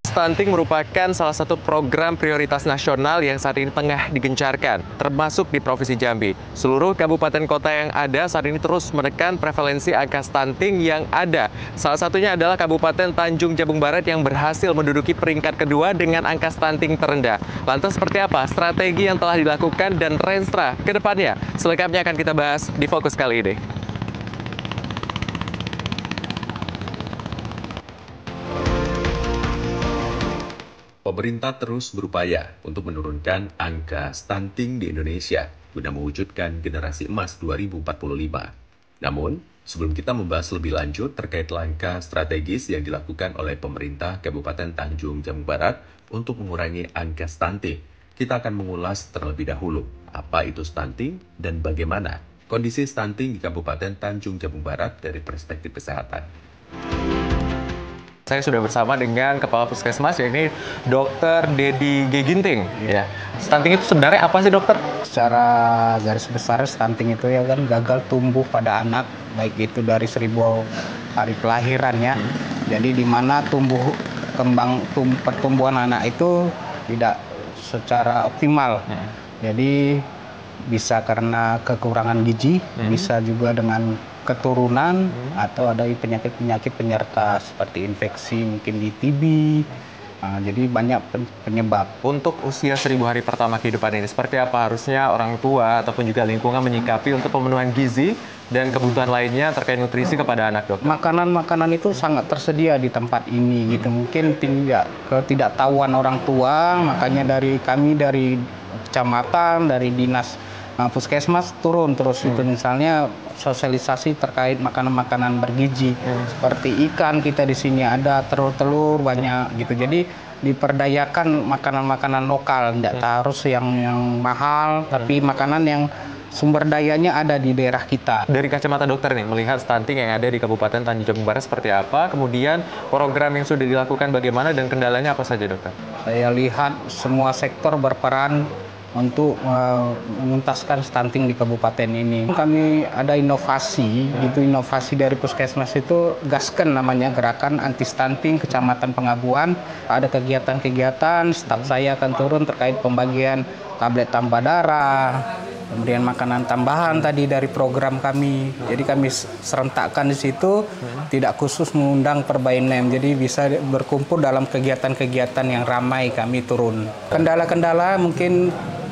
Stunting merupakan salah satu program prioritas nasional yang saat ini tengah digencarkan, termasuk di Provinsi Jambi. Seluruh kabupaten kota yang ada saat ini terus menekan prevalensi angka stunting yang ada. Salah satunya adalah Kabupaten Tanjung Jabung Barat yang berhasil menduduki peringkat kedua dengan angka stunting terendah. Lantas seperti apa strategi yang telah dilakukan dan Renstra ke depannya? Selengkapnya akan kita bahas di Fokus kali ini. Pemerintah terus berupaya untuk menurunkan angka stunting di Indonesia guna mewujudkan generasi emas 2045. Namun, sebelum kita membahas lebih lanjut terkait langkah strategis yang dilakukan oleh pemerintah Kabupaten Tanjung Jabung Barat untuk mengurangi angka stunting, kita akan mengulas terlebih dahulu apa itu stunting dan bagaimana kondisi stunting di Kabupaten Tanjung Jabung Barat dari perspektif kesehatan. Saya sudah bersama dengan Kepala Puskesmas, yakni Dr. Dedi G. Ginting. Ya. Stunting itu sebenarnya apa sih, dokter? Secara garis besar stunting itu ya kan gagal tumbuh pada anak, baik itu dari 1000 hari kelahiran ya. Jadi di mana pertumbuhan anak itu tidak secara optimal. Jadi bisa karena kekurangan gizi, bisa juga dengan keturunan, atau ada penyakit-penyakit penyerta seperti infeksi mungkin di TB. Jadi banyak penyebab. Untuk usia 1000 hari pertama kehidupan ini, seperti apa harusnya orang tua ataupun juga lingkungan menyikapi untuk pemenuhan gizi dan kebutuhan lainnya terkait nutrisi kepada anak, dok? Makanan-makanan itu sangat tersedia di tempat ini, gitu. Mungkin ketidaktahuan orang tua, makanya kami dari kecamatan, dari dinas puskesmas turun terus itu, misalnya sosialisasi terkait makanan-makanan bergizi seperti ikan, kita di sini ada telur-telur banyak gitu. Jadi diperdayakan makanan-makanan lokal, tidak harus yang mahal, tapi makanan yang sumber dayanya ada di daerah kita. Dari kacamata dokter nih, melihat stunting yang ada di Kabupaten Tanjung Jabung Barat seperti apa, kemudian program yang sudah dilakukan bagaimana dan kendalanya apa saja, dokter? Saya lihat semua sektor berperan untuk menuntaskan stunting di kabupaten ini. Kami ada inovasi, inovasi dari puskesmas itu Gasken namanya, Gerakan Anti Stunting Kecamatan Pengabuan. Ada kegiatan-kegiatan, staf saya akan turun terkait pembagian tablet tambah darah, kemudian makanan tambahan tadi dari program kami. Jadi kami serentakkan di situ, tidak khusus mengundang Perbainem. Jadi bisa berkumpul dalam kegiatan-kegiatan yang ramai kami turun. Kendala-kendala mungkin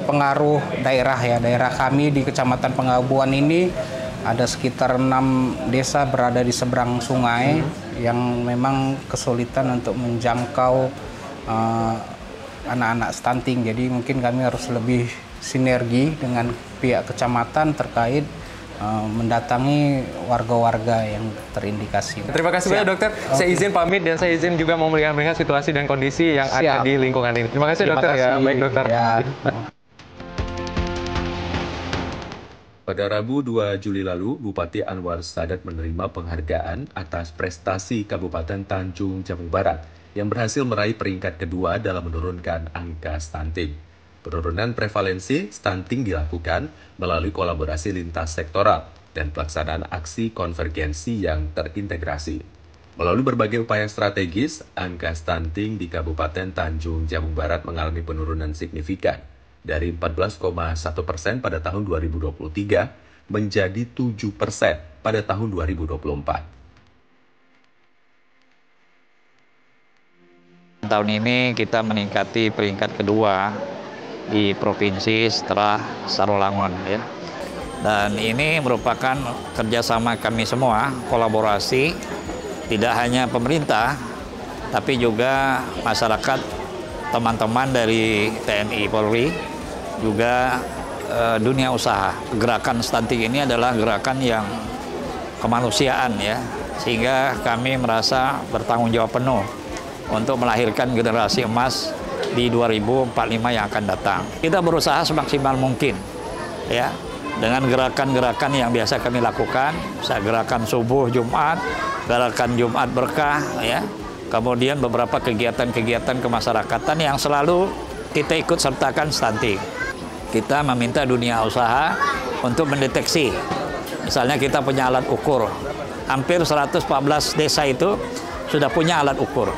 pengaruh daerah ya. Daerah kami di Kecamatan Pengabuan ini ada sekitar 6 desa berada di seberang sungai yang memang kesulitan untuk menjangkau anak-anak stunting. Jadi mungkin kami harus lebih sinergi dengan pihak kecamatan terkait mendatangi warga-warga yang terindikasi. Terima kasih banyak, dokter. Saya izin pamit dan saya izin juga mau melihat situasi dan kondisi yang ada di lingkungan ini. Terima kasih, dokter. Ya, baik, dokter. Ya. Pada Rabu 2 Juli lalu, Bupati Anwar Sadat menerima penghargaan atas prestasi Kabupaten Tanjung Jabung Barat yang berhasil meraih peringkat kedua dalam menurunkan angka stunting. Penurunan prevalensi stunting dilakukan melalui kolaborasi lintas sektoral dan pelaksanaan aksi konvergensi yang terintegrasi. Melalui berbagai upaya strategis, angka stunting di Kabupaten Tanjung Jabung Barat mengalami penurunan signifikan dari 14,1% pada tahun 2023 menjadi 7% pada tahun 2024. Tahun ini kita meningkati peringkat kedua di provinsi setelah Sarolangun, ya. Dan ini merupakan kerjasama kami semua, kolaborasi, tidak hanya pemerintah, tapi juga masyarakat, teman-teman dari TNI Polri, juga dunia usaha. Gerakan stunting ini adalah gerakan yang kemanusiaan, ya, sehingga kami merasa bertanggung jawab penuh untuk melahirkan generasi emas di 2045 yang akan datang. Kita berusaha semaksimal mungkin, ya, dengan gerakan-gerakan yang biasa kami lakukan, gerakan subuh Jumat, gerakan Jumat berkah, ya, kemudian beberapa kegiatan-kegiatan kemasyarakatan yang selalu kita ikut sertakan stunting. Kita meminta dunia usaha untuk mendeteksi. Misalnya kita punya alat ukur. Hampir 114 desa itu sudah punya alat ukur.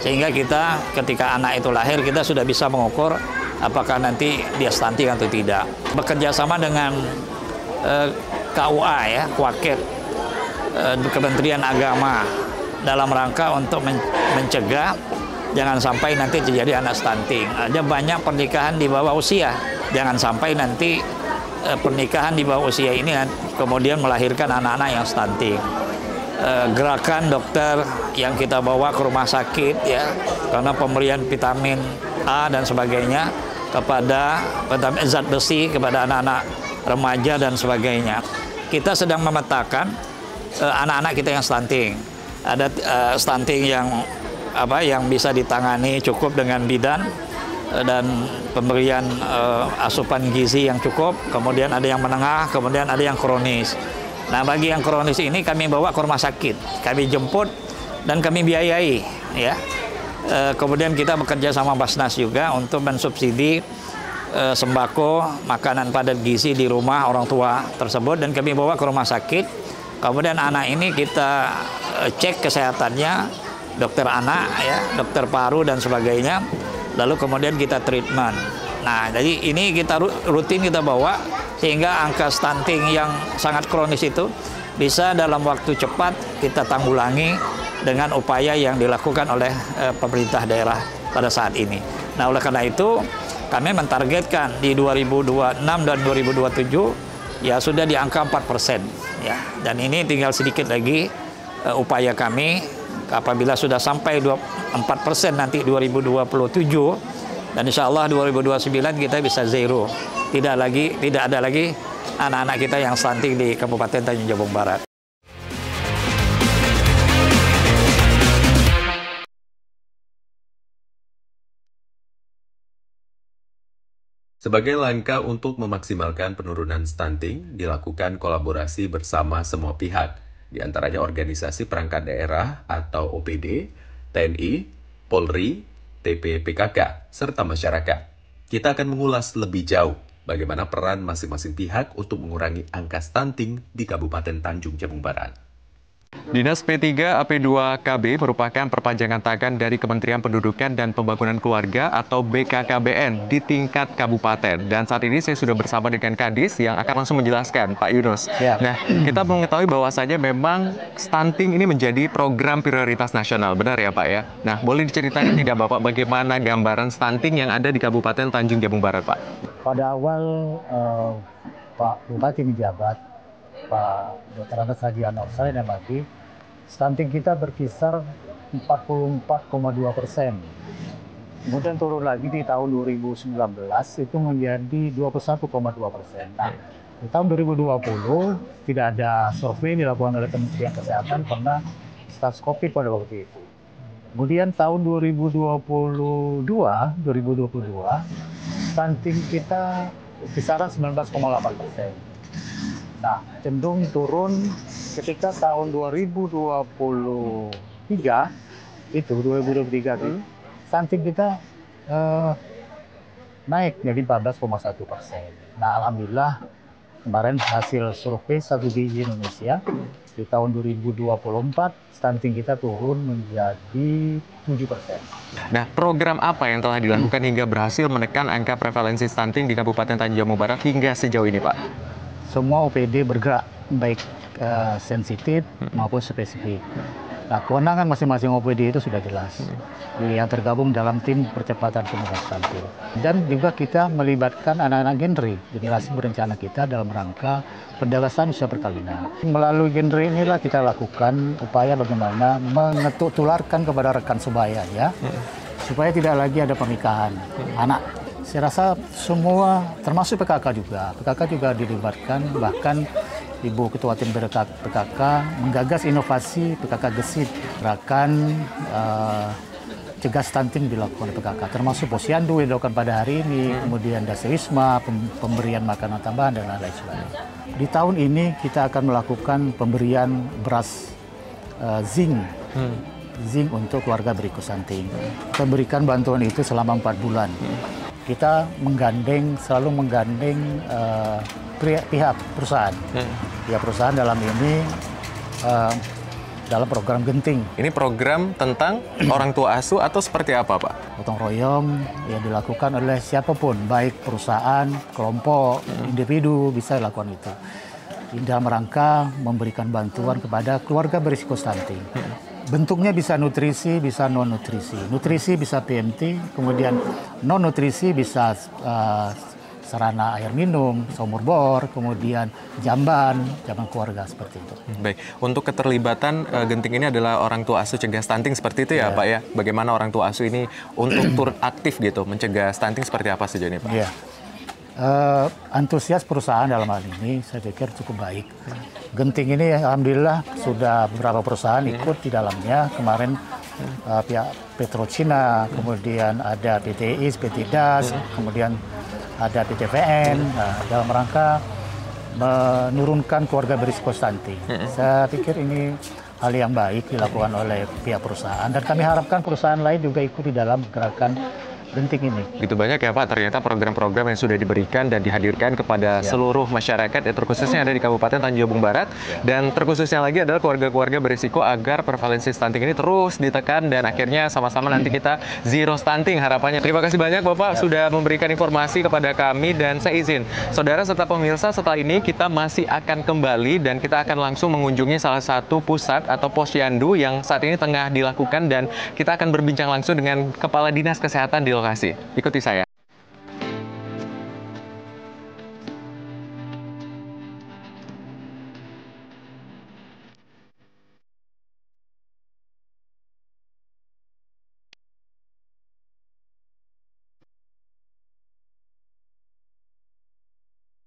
Sehingga kita ketika anak itu lahir, kita sudah bisa mengukur apakah nanti dia stunting atau tidak. Bekerja sama dengan KUA ya, Kuaket, Kementerian Agama dalam rangka untuk mencegah jangan sampai nanti terjadi anak stunting. Ada banyak pernikahan di bawah usia. Jangan sampai nanti pernikahan di bawah usia ini kemudian melahirkan anak-anak yang stunting. Gerakan dokter yang kita bawa ke rumah sakit ya, karena pemberian vitamin A dan sebagainya kepada zat besi kepada anak-anak remaja dan sebagainya. Kita sedang memetakan anak-anak kita yang stunting. Ada stunting yang bisa ditangani cukup dengan bidan dan pemberian asupan gizi yang cukup, kemudian ada yang menengah, kemudian ada yang kronis. Nah, bagi yang kronis ini kami bawa ke rumah sakit, kami jemput dan kami biayai, ya. Kemudian kita bekerja sama Basnas juga untuk mensubsidi sembako, makanan padat gizi di rumah orang tua tersebut dan kami bawa ke rumah sakit. Kemudian anak ini kita cek kesehatannya, dokter anak, ya, dokter paru dan sebagainya. Lalu kemudian kita treatment. Nah, jadi ini kita rutin kita bawa sehingga angka stunting yang sangat kronis itu bisa dalam waktu cepat kita tanggulangi dengan upaya yang dilakukan oleh pemerintah daerah pada saat ini. Nah, oleh karena itu kami mentargetkan di 2026 dan 2027 ya sudah di angka 4% ya. Dan ini tinggal sedikit lagi upaya kami apabila sudah sampai 4% nanti 2027 dan insya Allah 2029 kita bisa zero. Tidak ada lagi anak-anak kita yang stunting di Kabupaten Tanjung Jabung Barat. Sebagai langkah untuk memaksimalkan penurunan stunting, dilakukan kolaborasi bersama semua pihak, di antaranya organisasi perangkat daerah atau OPD, TNI, Polri, TP/PKK, serta masyarakat. Kita akan mengulas lebih jauh bagaimana peran masing-masing pihak untuk mengurangi angka stunting di Kabupaten Tanjung Jabung Barat. Dinas P3 AP2KB merupakan perpanjangan tangan dari Kementerian Pendudukan dan Pembangunan Keluarga atau BKKBN di tingkat kabupaten. Dan saat ini saya sudah bersama dengan Kadis yang akan langsung menjelaskan, Pak Yunus. Ya. Nah, kita mengetahui bahwasanya memang stunting ini menjadi program prioritas nasional, benar ya Pak ya? Nah, boleh diceritakan tidak Bapak bagaimana gambaran stunting yang ada di Kabupaten Tanjung Jabung Barat, Pak? Pada awal Pak Bupati menjabat, Pak Dr. Andes Haji Anorsai dan lagi, stunting kita berkisar 44,2%. Kemudian turun lagi di tahun 2019 itu menjadi 21,2%. Nah, di tahun 2020 tidak ada survei dilakukan oleh Kementerian Kesehatan karena status COVID pada waktu itu. Kemudian tahun 2022, stunting kita kisaran 19,8%. Nah, cenderung turun ketika tahun 2023 itu, stunting kita naik jadi 14,1%. Nah, alhamdulillah kemarin hasil survei Satu Gizi Indonesia di tahun 2024 stunting kita turun menjadi 7%. Nah, program apa yang telah dilakukan hingga berhasil menekan angka prevalensi stunting di Kabupaten Tanjung Jabung Barat hingga sejauh ini, Pak? Semua OPD bergerak, baik sensitif maupun spesifik. Nah, kewenangan masing-masing OPD itu sudah jelas. Yang tergabung dalam tim percepatan penurunan stunting. Dan juga kita melibatkan anak-anak generasi berencana kita dalam rangka pendegasan usia perkawinan. Melalui genre inilah kita lakukan upaya bagaimana tularkan kepada rekan sebaya ya, supaya tidak lagi ada pernikahan anak. Saya rasa semua, termasuk PKK juga dilibatkan, bahkan Ibu Ketua Tim PKK menggagas inovasi PKK Gesit, gerakan cegah stunting dilakukan oleh PKK, termasuk posyandu yang dilakukan pada hari ini, kemudian dasewisma, pemberian makanan tambahan, dan lain-lain sebagainya. Di tahun ini kita akan melakukan pemberian beras zinc untuk keluarga berikut stunting. Kita berikan bantuan itu selama 4 bulan. Kita selalu menggandeng pihak perusahaan. Pihak perusahaan dalam ini dalam program Genting. Ini program tentang orang tua asuh atau seperti apa, Pak? Gotong royong yang dilakukan oleh siapapun, baik perusahaan, kelompok, individu bisa dilakukan itu. Dalam rangka memberikan bantuan kepada keluarga berisiko stunting. Bentuknya bisa nutrisi, bisa non-nutrisi. Nutrisi bisa PMT, kemudian non-nutrisi bisa sarana air minum, sumur bor, kemudian jamban keluarga seperti itu. Baik, untuk keterlibatan Genting ini adalah orang tua asuh cegah stunting seperti itu ya, Pak ya? Bagaimana orang tua asuh ini untuk turut aktif gitu, mencegah stunting seperti apa sejauh ini, Pak? Iya. Antusias perusahaan dalam hal ini saya pikir cukup baik. Genting ini alhamdulillah sudah beberapa perusahaan ikut di dalamnya. Kemarin pihak Petrocina, kemudian ada PT IS, PT DAS, kemudian ada PTVN, dalam rangka menurunkan keluarga berisiko stunting. Saya pikir ini hal yang baik dilakukan oleh pihak perusahaan dan kami harapkan perusahaan lain juga ikut di dalam gerakan Genting ini. Begitu banyak ya Pak, ternyata program-program yang sudah diberikan dan dihadirkan kepada seluruh masyarakat, ya terkhususnya ada di Kabupaten Tanjung Jabung Barat, dan terkhususnya lagi adalah keluarga-keluarga berisiko agar prevalensi stunting ini terus ditekan dan akhirnya sama-sama nanti kita zero stunting harapannya. Terima kasih banyak Bapak sudah memberikan informasi kepada kami dan saya izin, saudara serta pemirsa setelah ini kita masih akan kembali dan kita akan langsung mengunjungi salah satu pusat atau posyandu yang saat ini tengah dilakukan dan kita akan berbincang langsung dengan Kepala Dinas Kesehatan di lokasi. Ikuti saya.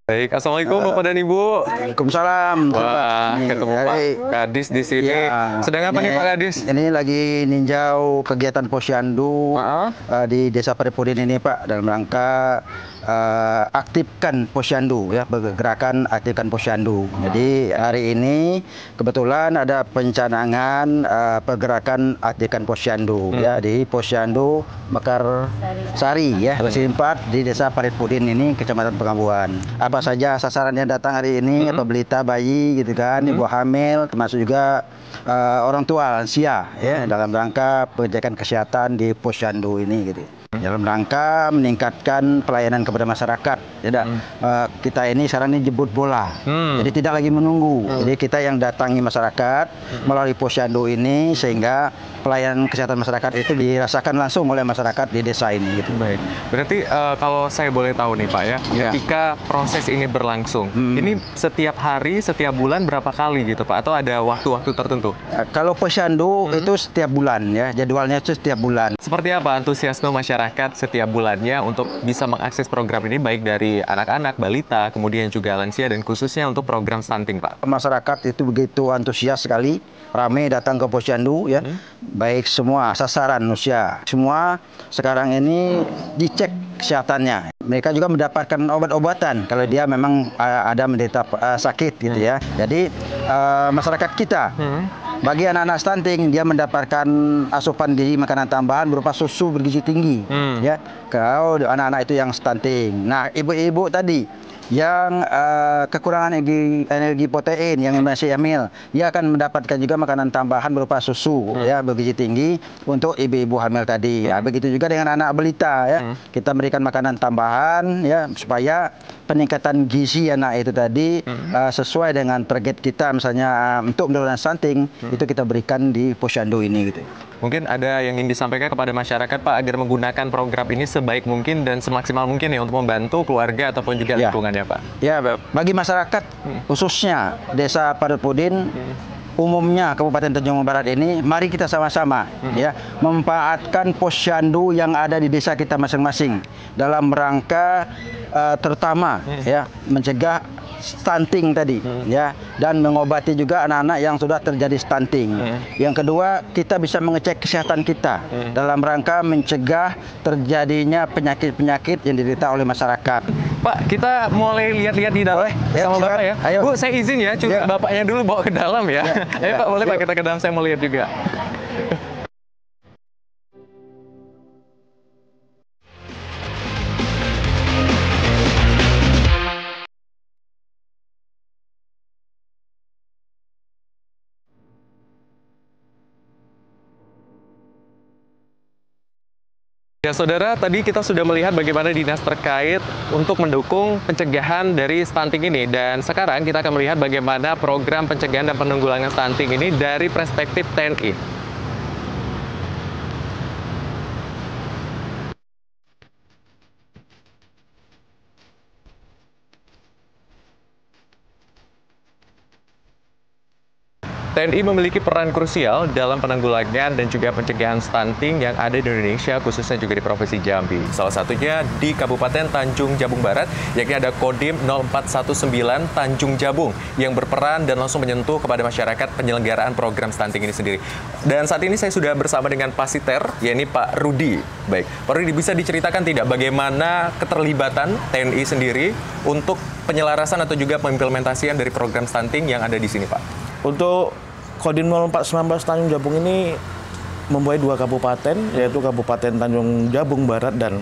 Baik, Assalamualaikum Bapak dan Ibu. Waalaikumsalam. Wah, ketemu Pak Kadis di sini. Ya, Sedang apa nih Pak Kadis? Ini lagi ninjau kegiatan posyandu di Desa Parepudin ini Pak, dalam rangka aktifkan posyandu ya, bergerakan aktifkan posyandu. Jadi hari ini kebetulan ada pencanangan pergerakan aktifkan posyandu ya di Posyandu Mekar Sari ya, Resi 4 di Desa Parepudin ini, Kecamatan Pengabuan. Apa saja sasaran yang datang hari ini, atau balita, bayi gitu kan, ibu hamil, termasuk juga orang tua lansia ya, dalam rangka pengecekan kesehatan di posyandu ini gitu. Dalam rangka meningkatkan pelayanan kepada masyarakat. Kita ini sekarang ini jemput bola, jadi tidak lagi menunggu. Jadi kita yang datangi masyarakat melalui posyandu ini, sehingga pelayanan kesehatan masyarakat itu dirasakan langsung oleh masyarakat di desa ini. Gitu. Baik, berarti kalau saya boleh tahu nih Pak ya, ketika proses ini berlangsung, ini setiap hari, setiap bulan berapa kali gitu Pak? Atau ada waktu-waktu tertentu? Kalau posyandu itu setiap bulan ya, jadwalnya itu setiap bulan. Seperti apa antusiasme masyarakat setiap bulannya untuk bisa mengakses program ini, baik dari anak-anak, balita, kemudian juga lansia, dan khususnya untuk program stunting Pak? Masyarakat itu begitu antusias sekali, ramai datang ke posyandu ya, baik semua sasaran usia, semua sekarang ini dicek kesehatannya. Mereka juga mendapatkan obat-obatan kalau dia memang ada menderita sakit gitu ya. Jadi masyarakat kita bagi anak-anak stunting, dia mendapatkan asupan gizi makanan tambahan berupa susu bergizi tinggi ya. Kalau anak-anak itu yang stunting. Nah, ibu-ibu tadi yang kekurangan energi protein, yang masih hamil, dia akan mendapatkan juga makanan tambahan berupa susu ya, bergizi tinggi untuk ibu-ibu hamil tadi. Ya, begitu juga dengan anak balita ya. Kita berikan makanan tambahan ya, supaya peningkatan gizi anak itu tadi sesuai dengan target kita, misalnya untuk menurunkan stunting, itu kita berikan di posyandu ini gitu. Mungkin ada yang ingin disampaikan kepada masyarakat Pak agar menggunakan program ini sebaik mungkin dan semaksimal mungkin ya untuk membantu keluarga ataupun juga lingkungannya Pak. Ya, bagi masyarakat khususnya Desa Parepudin, umumnya Kabupaten Tanjung Jabung Barat ini, mari kita sama-sama ya memanfaatkan posyandu yang ada di desa kita masing-masing dalam rangka terutama ya mencegah stunting tadi ya, dan mengobati juga anak-anak yang sudah terjadi stunting. Yang kedua, kita bisa mengecek kesehatan kita dalam rangka mencegah terjadinya penyakit-penyakit yang diderita oleh masyarakat. Pak, kita mulai lihat-lihat di dalam sama Bapak ya. Ayo. Bu, saya izin ya, Bapaknya dulu bawa ke dalam ya. Ayo Pak, boleh Pak kita ke dalam, saya mau lihat juga. Ya saudara, tadi kita sudah melihat bagaimana dinas terkait untuk mendukung pencegahan dari stunting ini. Dan sekarang kita akan melihat bagaimana program pencegahan dan penanggulangan stunting ini dari perspektif TNI. TNI memiliki peran krusial dalam penanggulangan dan juga pencegahan stunting yang ada di Indonesia, khususnya juga di Provinsi Jambi. Salah satunya di Kabupaten Tanjung Jabung Barat, yakni ada Kodim 0419 Tanjung Jabung yang berperan dan langsung menyentuh kepada masyarakat penyelenggaraan program stunting ini sendiri. Dan saat ini saya sudah bersama dengan Pasiter, yakni Pak Rudi. Baik, Pak Rudi, bisa diceritakan tidak bagaimana keterlibatan TNI sendiri untuk penyelarasan atau juga pengimplementasian dari program stunting yang ada di sini, Pak? Untuk Kodim 0419 Tanjung Jabung ini membawahi 2 kabupaten, yaitu Kabupaten Tanjung Jabung Barat dan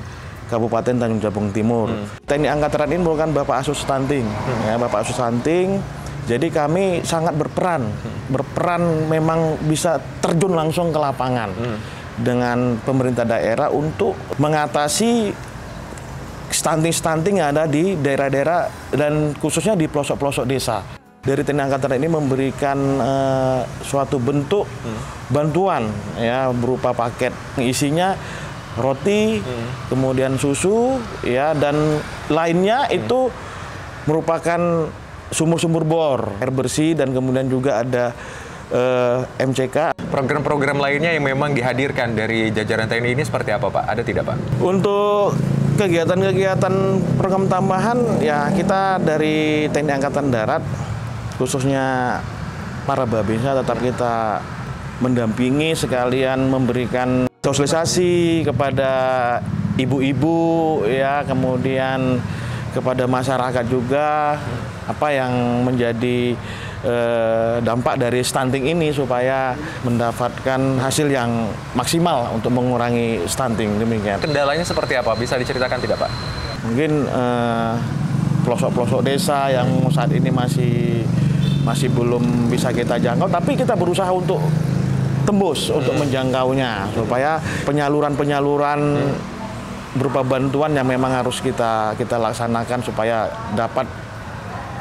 Kabupaten Tanjung Jabung Timur. TNI Angkatan Darat ini merupakan Bapak Asuh Stunting, ya, Bapak Asuh Stunting. Jadi kami sangat berperan memang bisa terjun langsung ke lapangan dengan pemerintah daerah untuk mengatasi stunting yang ada di daerah-daerah dan khususnya di pelosok-pelosok desa. Dari TNI Angkatan Darat ini memberikan suatu bentuk bantuan ya berupa paket isinya roti, kemudian susu ya dan lainnya itu merupakan sumur-sumur bor, air bersih dan kemudian juga ada MCK. Program-program lainnya yang memang dihadirkan dari jajaran TNI ini seperti apa, Pak? Ada tidak, Pak? Untuk kegiatan-kegiatan program tambahan ya kita dari TNI Angkatan Darat khususnya para babinsa tetap kita mendampingi sekalian memberikan sosialisasi kepada ibu-ibu ya kemudian kepada masyarakat juga apa yang menjadi dampak dari stunting ini supaya mendapatkan hasil yang maksimal untuk mengurangi stunting demikian. Kendalanya seperti apa? Bisa diceritakan tidak, Pak? Mungkin pelosok-pelosok desa yang saat ini masih belum bisa kita jangkau, tapi kita berusaha untuk tembus untuk menjangkaunya supaya penyaluran berupa bantuan yang memang harus kita laksanakan supaya dapat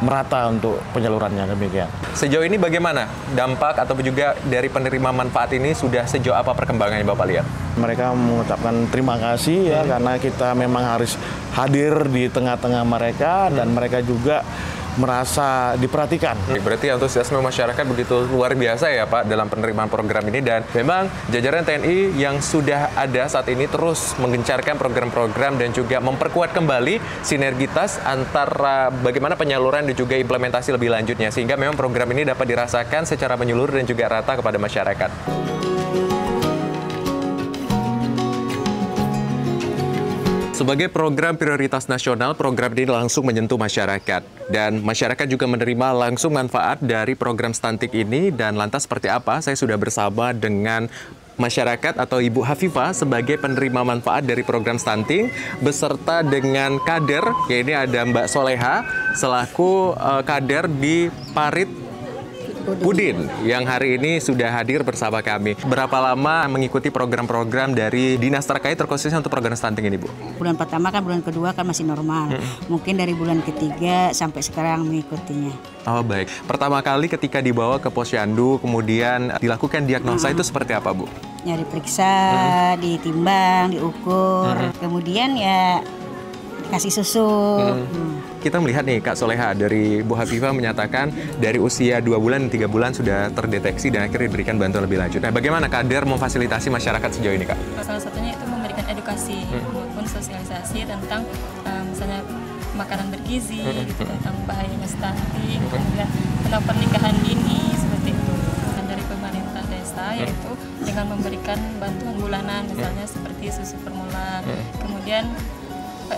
merata untuk penyalurannya demikian. Sejauh ini bagaimana dampak atau juga dari penerima manfaat ini sudah sejauh apa perkembangannya Bapak lihat? Mereka mengucapkan terima kasih ya karena kita memang harus hadir di tengah-tengah mereka dan mereka juga merasa diperhatikan. Berarti antusiasme masyarakat begitu luar biasa ya Pak dalam penerimaan program ini dan memang jajaran TNI yang sudah ada saat ini terus menggencarkan program-program dan juga memperkuat kembali sinergitas antara bagaimana penyaluran dan juga implementasi lebih lanjutnya sehingga memang program ini dapat dirasakan secara menyeluruh dan juga rata kepada masyarakat. Sebagai program prioritas nasional, program ini langsung menyentuh masyarakat. Dan masyarakat juga menerima langsung manfaat dari program stunting ini. Dan lantas seperti apa? Saya sudah bersama dengan masyarakat atau Ibu Hafifah sebagai penerima manfaat dari program stunting beserta dengan kader, yaitu ada Mbak Soleha selaku kader di Parit Udin yang hari ini sudah hadir bersama kami. Berapa lama mengikuti program-program dari dinas terkait terkhususnya untuk program stunting ini, Bu? Bulan pertama kan, bulan kedua kan masih normal. Mungkin dari bulan ketiga sampai sekarang mengikutinya. Oh baik. Pertama kali ketika dibawa ke Posyandu, kemudian dilakukan diagnosa itu seperti apa, Bu? Ya diperiksa, ditimbang, diukur, kemudian ya dikasih susu. Kita melihat nih Kak Soleha dari Bu Hafifah menyatakan dari usia 2 bulan dan 3 bulan sudah terdeteksi dan akhirnya diberikan bantuan lebih lanjut. Nah bagaimana kader memfasilitasi masyarakat sejauh ini Kak? Salah satunya itu memberikan edukasi maupun sosialisasi tentang misalnya makanan bergizi, gitu, tentang bahayanya stunting, kemudian tentang pernikahan dini seperti itu. Dan dari pemerintah desa yaitu dengan memberikan bantuan bulanan misalnya seperti susu formula, kemudian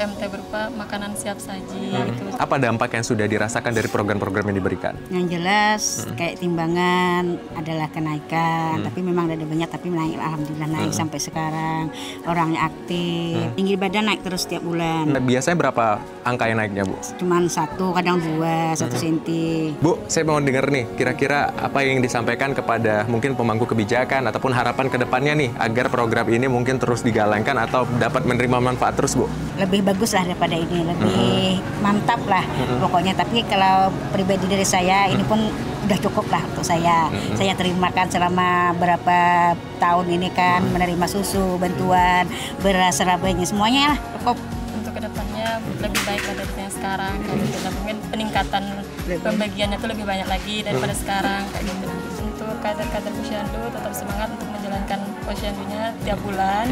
PMT berupa makanan siap saji gitu. Apa dampak yang sudah dirasakan dari program-program yang diberikan? Yang jelas kayak timbangan adalah kenaikan, tapi memang ada banyak tapi naik, alhamdulillah naik sampai sekarang. Orangnya aktif, tinggi badan naik terus setiap bulan. Nah, biasanya berapa angka yang naiknya, Bu? Cuman 1, kadang 2, 1 senti. Bu, saya mau dengar nih, kira-kira apa yang disampaikan kepada mungkin pemangku kebijakan ataupun harapan ke depannya nih agar program ini mungkin terus digalangkan atau dapat menerima manfaat terus, Bu? Lebih bagus lah daripada ini, lebih mantap lah pokoknya. Tapi kalau pribadi dari saya, ini pun udah cukup lah untuk saya. Saya terima kan selama berapa tahun ini kan menerima susu, bantuan, beras, sebagainya, semuanya lah cukup. Untuk kedepannya lebih baik dari yang sekarang, kayak gitu. Mungkin peningkatan pembagiannya tuh lebih banyak lagi daripada sekarang kayak gitu. Untuk kader-kader Posyandu tetap semangat untuk menjalankan Posyandunya tiap bulan.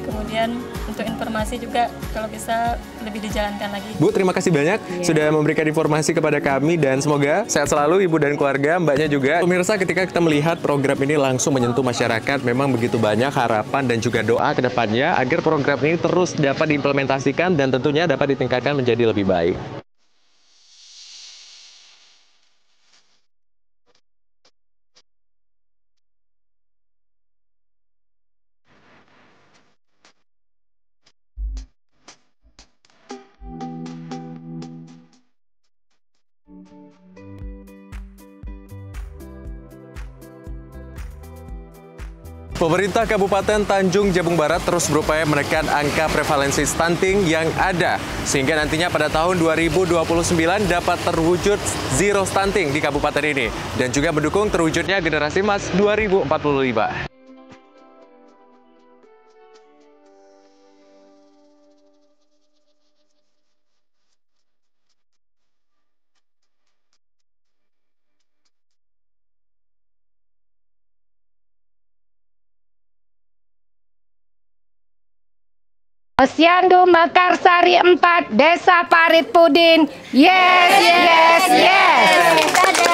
Kemudian untuk informasi juga kalau bisa lebih dijalankan lagi. Bu, terima kasih banyak sudah memberikan informasi kepada kami dan semoga sehat selalu Ibu dan keluarga, Mbaknya juga. Pemirsa, ketika kita melihat program ini langsung menyentuh masyarakat, memang begitu banyak harapan dan juga doa ke depannya agar program ini terus dapat diimplementasikan dan tentunya dapat ditingkatkan menjadi lebih baik. Pemerintah Kabupaten Tanjung Jabung Barat terus berupaya menekan angka prevalensi stunting yang ada, sehingga nantinya pada tahun 2029 dapat terwujud zero stunting di kabupaten ini, dan juga mendukung terwujudnya generasi emas 2045. Posyandu Mekarsari 4, Desa Parit Pudin. Yes, yes, yes.